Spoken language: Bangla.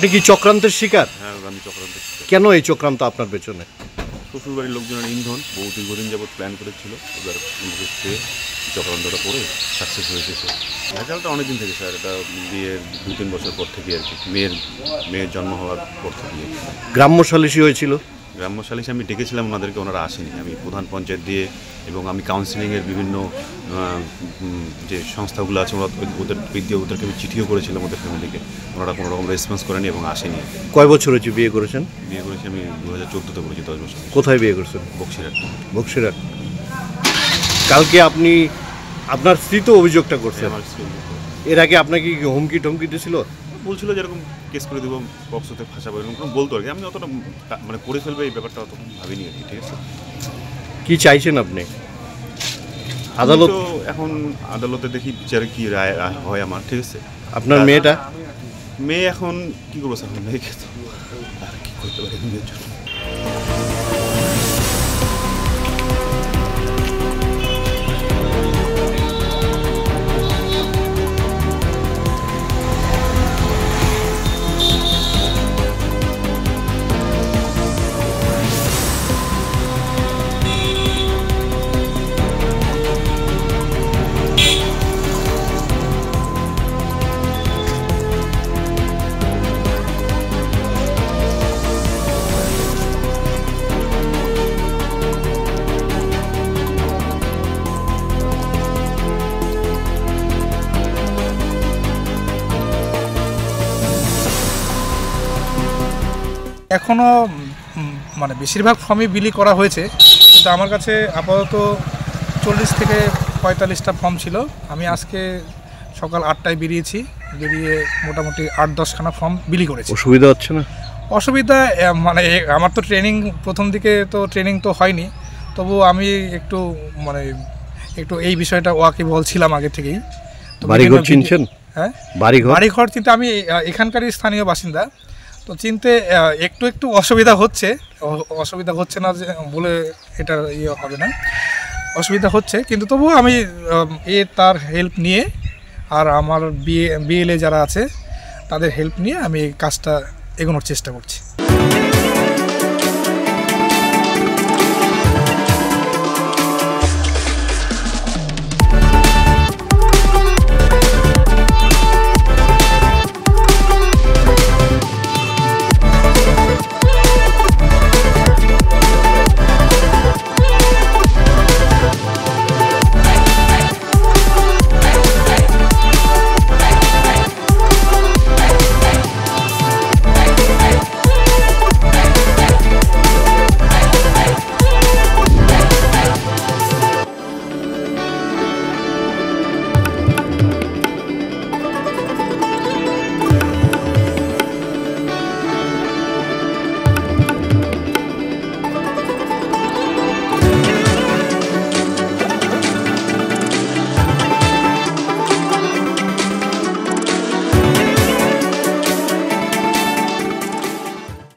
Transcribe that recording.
আপনি কি চক্রান্তের শিকার? হ্যাঁ, আমি চক্রান্তের শিকার। কেন এই চক্রান্ত আপনার পেছনে? শ্বশুরবাড়ির লোকজনের ইন্ধন বহু দীর্ঘদিন যাবৎ প্ল্যান করেছিল, এবার আমাকে পেয়ে চক্রান্তটা করে সাকসেস হয়েছে। ভেজালটা অনেকদিন থেকে স্যার, এটা বিয়ের 2-3 বছর পর থেকে আর কি, মেয়ের জন্ম হওয়ার পর থেকে। গ্রাম্য সালিসি হয়েছিল? গ্রাম্য সালিসে আমি ডেকেছিলাম ওনাদেরকে, ওনারা আসেনি। আমি প্রধান পঞ্চায়েত দিয়ে এবং আমি কাউন্সিলিংয়ের বিভিন্ন যে সংস্থাগুলো আছে ওদের দিয়ে ওদেরকে আমি চিঠিও করেছিলাম ওদের ফ্যামিলিকে, ওনারা কোনো রকম রেসপন্স করেনি এবং আসেনি। কয় বছর হয়েছে বিয়ে করেছেন? বিয়ে করেছি আমি 2014-তে করেছি, 10 বছর। কোথায় বিয়ে করেছেন? বক্সিরহাট। বক্সিরহাট। কালকে আপনি আপনার স্ত্রী তো অভিযোগটা করছেন, আমার স্ত্রী এর আগে আপনাকে কি হুমকি টমকি দিয়েছিল? বলছিল যেরকম কেস করে দেবো, বক্সতে ফাঁসাবো, এরকম বলতো আর কি। আমি অতটা মানে করে ফেলবে এই ব্যাপারটা অত ভাবিনি আর কি। ঠিক আছে, কি চাইছেন আপনি? আদালত তো এখন আদালতে দেখি বিচারে কি রায় হয় আমার। ঠিক আছে, আপনার মেয়ে এখন কি করবো স্যার, মেয়েকে তো আর কি করতে পারি মেয়ের জন্য। এখনও মানে বেশিরভাগ ফর্মই বিলি করা হয়েছে, কিন্তু আমার কাছে আপাতত 40 থেকে 45টা ফর্ম ছিল। আমি আজকে সকাল 8টায় বেরিয়ে মোটামুটি 8-10খানা ফর্ম বিলি করেছি। অসুবিধা হচ্ছে না? অসুবিধা মানে আমার তো প্রথম দিকে তো ট্রেনিং তো হয়নি, তবু আমি একটু এই বিষয়টা ওয়াকিবহাল ছিলাম আগে থেকেই। বাড়িঘর চিনছেন? হ্যাঁ, বাড়িঘর চিনতে আমি এখানকারই স্থানীয় বাসিন্দা, তো চিনতে একটু অসুবিধা হচ্ছে না যে বলে এটা হবে না, অসুবিধা হচ্ছে, কিন্তু তবুও আমি তার হেল্প নিয়ে আর আমার বিএলএ যারা আছে তাদের হেল্প নিয়ে আমি এই কাজটা এগোনোর চেষ্টা করছি।